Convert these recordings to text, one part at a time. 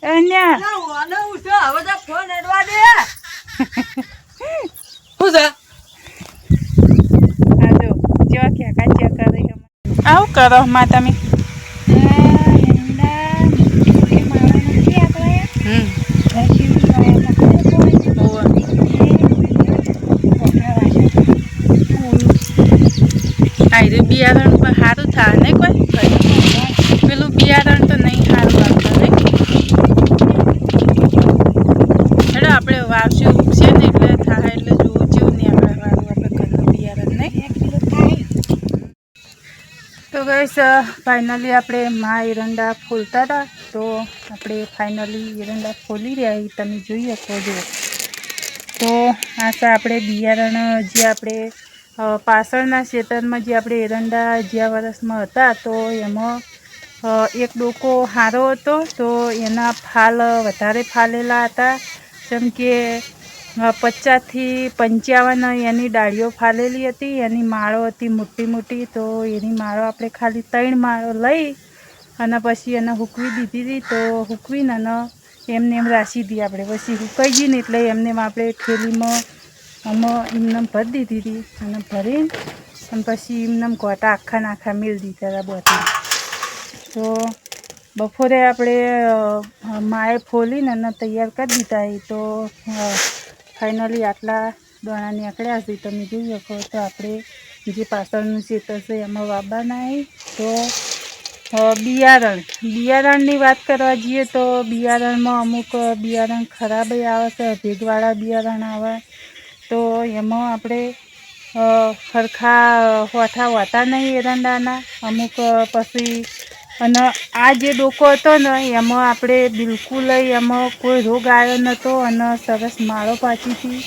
અહીંયા આવું કરો માં તમે બિયારણ પણ સારું થાય ને કોઈ પેલું બિયારણ તો નહીં સારું આવતા ને એટલે આપણે વાવશું છે ને એટલે થાય એટલે જોવું જેવું નહીં આપણે વાળું આપણે ઘરનું બિયારણ નહીં તો ગાઈસ ફાઇનલી આપણે માં એરંડા ફૂલતા હતા તો આપણે ફાઇનલી એરંડા ફોલી રહ્યા તમે જોઈ શકો છો તો આ તો આપણે બિયારણ જે આપણે પાછળના ખેતરમાં જે આપણે એરંડા જ્યાં વર્ષમાં હતા તો એમાં એક ડોકો સારો હતો તો એના ફાલ વધારે ફાલેલા હતા જેમ કે 50 થી 55 એની ડાળીઓ ફાલેલી હતી એની માળો હતી મોટી મોટી તો એની માળો આપણે ખાલી 3 માળો લઈ અને પછી એને હૂકવી દીધી હતી તો હૂકવીને એમને એમ રાખી હતી આપણે પછી હુકાઈ ગઈ ને એટલે એમને આપણે થેલીમાં આમાં એમને ભરી દીધી હતી અને ભરીને અને પછી એમને ગોટા આખા મેળ દીધા હતા બધી તો બપોરે આપણે માએ ફોલીને અને તૈયાર કરી દીધા એ તો ફાઇનલી આટલા દોણા નીકળ્યા છે તમે જોઈ શકો તો આપણે જે પાછળનું ખેતર છે એમાં વાવવાના તો બિયારણની વાત કરવા જઈએ તો બિયારણમાં અમુક બિયારણ ખરાબ આવે છે ભેગવાળા બિયારણ આવે તો એમાં આપણે સરખા હોઠા હોતા નહીં એરંડાના અમુક પછી અને આ જે ડોકો હતો ને એમાં આપણે બિલકુલ એમાં કોઈ રોગ આવ્યો નહોતો અને સરસ માળો પાછી હતી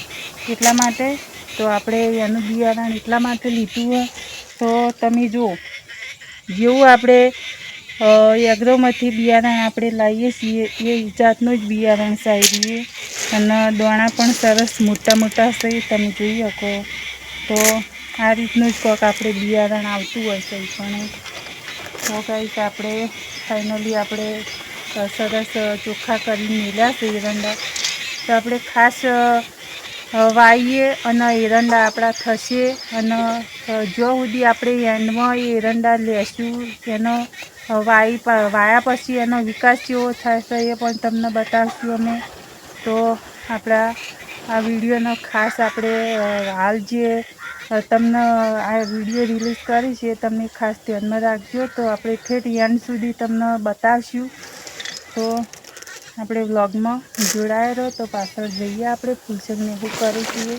એટલા માટે તો આપણે એનું બિયારણ એટલા માટે લીધું હોય તો તમે જુઓ જેવું આપણે એગ્રોમાંથી બિયારણ આપણે લાવીએ છીએ એ જાતનું જ બિયારણ સારી અને દોણા પણ સરસ મોટા મોટા છે તમે જોઈ શકો તો આ રીતનું જ કોક આપણે બિયારણ આવતું હોય છે પણ તો કંઈક આપણે ફાઇનલી આપણે સરસ ચોખ્ખા કરીને મેળ્યા છે એરંડા તો આપણે ખાસ વાવીએ અને એરંડા આપણા થશે અને જો સુધી આપણે એન્ડમાં એ એરંડા લેશું એનો વાયા પછી એનો વિકાસ કેવો થશે એ પણ તમને બતાવશું અમે તો આપણા આ વિડીયોનો ખાસ આપણે હાલ જે તમને આ વિડીયો રિલીઝ કરી છે તમને ખાસ ધ્યાનમાં રાખજો તો આપણે ઠેઠ એન્ડ સુધી તમને બતાવશું તો આપણે વ્લોગમાં જોડાયા રહો તો પાછળ જઈએ આપણે ફૂલસંગને શું કરીશું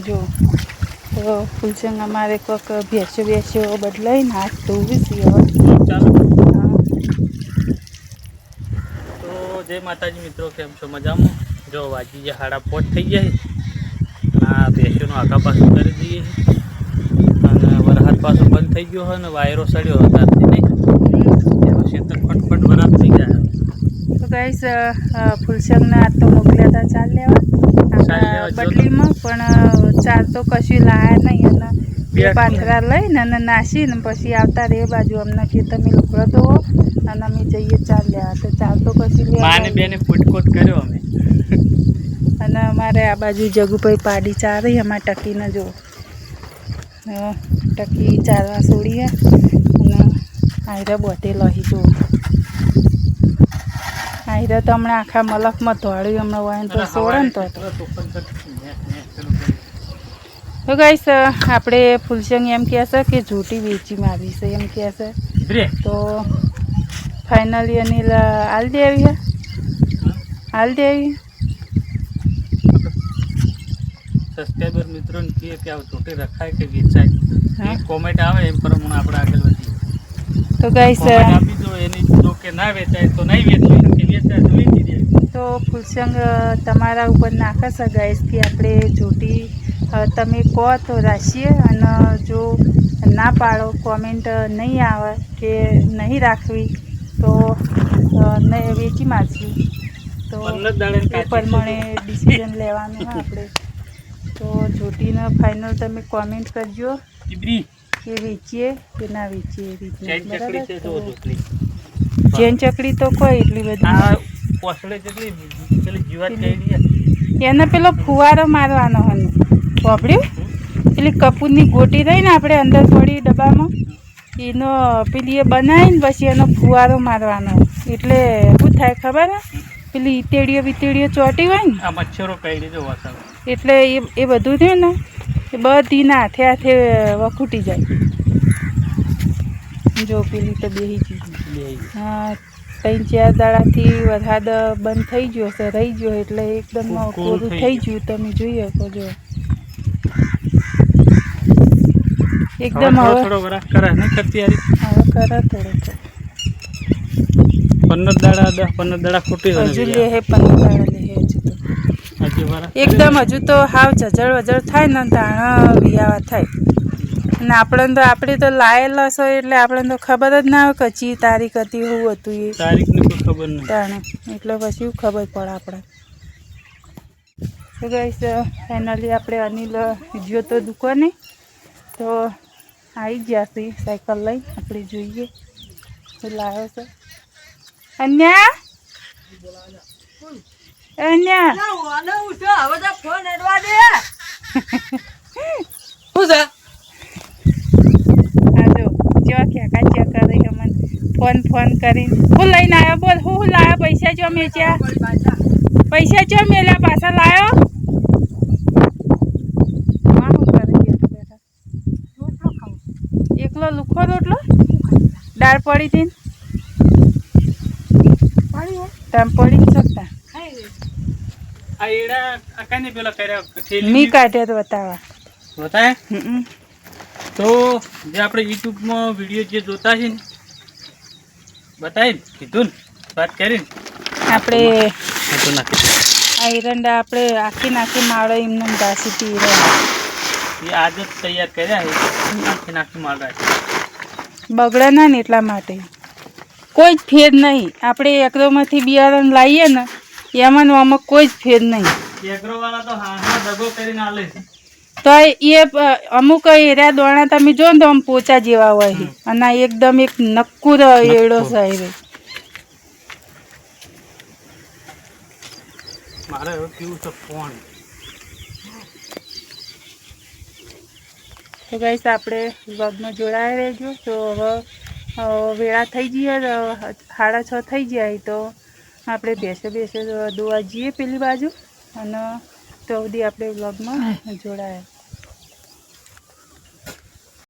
જો તો ફૂલસંગ અમારે કોઈક ભેંસો બદલાઈને હાથ ધોવી છે તો જય માતાજી મિત્રો કેમ છો મજામાં જો વાજી જે 5:30 થઈ જાય આ ભેંસોનો આખા પાછું કરી દઈએ અને વરસાદ પાછો બંધ થઈ ગયો હોય ને વાયરો સડ્યો અત્યારથી નહીં એમાં ખેતર ફટફટ બરાબર થઈ જાય તો ગાઈસ ફૂલસંગને આજ તો મોકલ્યા હતા ચાલ લેવા બદલીમાં પણ ચાર તો કશું લાયા નહીં અને બે પાથરા લઈને અને નાસીને પછી આવતા રે બાજુ અમને કે તમે લુગડો ધો અને અમે જઈએ ચાર લેવા તો ચાર તો કશું માને બેને ફૂટકોટ કર્યો અમે અને અમારે આ બાજુ જગુભાઈ પાડી ચારે અમારે ટકીને જો ટકી ચારવા છોડીએ અને આયરા બોટે લહી જો આયરા તો હમણાં આખા મલકમાં ધોળ્યું હમણાં હોય તો છોડે ને તો ગાઈસ આપણે ફૂલસંગ એમ કહે છે કે જૂટી વેચી મારી છે એમ કહે છે તો ફાઇનલી અનિલ હાલ દેવી સબસ્ક્રાઈબર મિત્રોને કહે કે આ જૂટી રખાય કે વેચાય કોમેન્ટ આવે એમ પ્રમાણે આપણે આગળ વધીએ તો ગાઈસ આપી દો એની જો કે ના વેચાય તો નહીં વેચવી કે વેચાય તો વેચી દે તો ફૂલસંગ તમારા ઉપર નાખે છે ગાઈસ કે આપણે જૂટી તમે કહો તો રાખીએ અને જો ના પાડો કોમેન્ટ નહીં આવે કે નહીં રાખવી તો વેચી મારશું તો એ પ્રમાણે ડિસિઝન લેવાનું આપણે તો જૂટીને ફાઇનલ તમે કોમેન્ટ કરજો એ વેચીએ કે ના વેચીએ એ રીતના ચેન ચકડી બરાબર છે જો તો જોટલી ચેન ચકડી તો કોઈ એટલી બધી આ પોસડે જેટલી પેલી જીવાત કઈ એને પેલો ફુવારો મારવાનો હને વાપર્યું પેલી કપૂરની ગોટી રહી ને આપણે અંદર થોડી ડબ્બામાં એનો પેલી એ બનાવીને પછી એનો ફુવારો મારવાનો એટલે શું થાય ખબર હે પેલી ઈતેડીઓ ચોટી હોય ને આ મચ્છરો કઈ જો વાસણ એટલે એ બધું થયું ને એ બધી ના હાથે વખૂટી જાય જો પેલી તો બેહી ગઈ હા 3-4 દાડાથી વરસાદ બંધ થઈ ગયો છે રહી ગયો એટલે એકદમ કોરું થઈ ગયું તમે જોઈ શકો જો એકદમ હવે થોડો વરાક કરે નહીં કરતી યાર હવે કરે થોડો 15 દાડા 15 દાડા ખોટી હજુ લે હે 15 દાડા લે હે હજુ તો હજી વરાક એકદમ હજુ તો હાવ જજળ થાય ને તાણા વિયાવા થાય અને આપણે તો લાયેલા છો એટલે આપણે તો ખબર જ ના આવે કચી તારીખ હતી શું હતું એ તારીખની કોઈ ખબર નહીં તાણે એટલે પછી શું ખબર પડે આપણે તો ગાઈસ ફાઇનલી આપણે અનિલ ગયો તો દુકાને તો આવી ગયા છે સાયકલ લઈ આપણે જોઈએ તો લાવ્યો છે અન્યા ફોન કરીને હું લઈને આવ્યો બોલ હું લાવ્યો પૈસા જો મેચ્યા પૈસા જો મેલ્યા પાછા લાવ્યો એકલો લુખો રોટલો દાળ પડી હતી તમે પડી જ શકતા આ એડા આકાને પેલા કર્યા મી કાઢ્યા તો બતાવા બતાય તો જે આપણે યુટ્યુબમાં વિડીયો જે જોતા છે ને બતાવી કીધું ને વાત કરીને આપણે તો નાખી આ એરંડા આપણે આખી માળો એમને ઘાસી એ આજ જ તૈયાર કર્યા છે નાખી માલ બગડે ના ને એટલા માટે કોઈ જ ફેર નહીં આપણે એગ્રોમાંથી બિયારણ લાવીએ ને એમાં આમાં કોઈ જ ફેર નહીં એગ્રોવાળા તો હા દગો કરીને આલે છે તો એ અમુક એરિયા દોણા તમે જો ને તો આમ પોચા જેવા હોય છે અને એકદમ એક નક્કુર એડો છે મારે હવે પીવું છે પાણી તો ગાઈસ આપણે વ્લોગમાં જોડાયા રહેજો તો હવે વેળા થઈ જઈએ 6:30 થઈ જાય તો આપણે બેસે દોવા જઈએ પેલી બાજુ અને તો સુધી આપણે વ્લોગમાં જોડાયા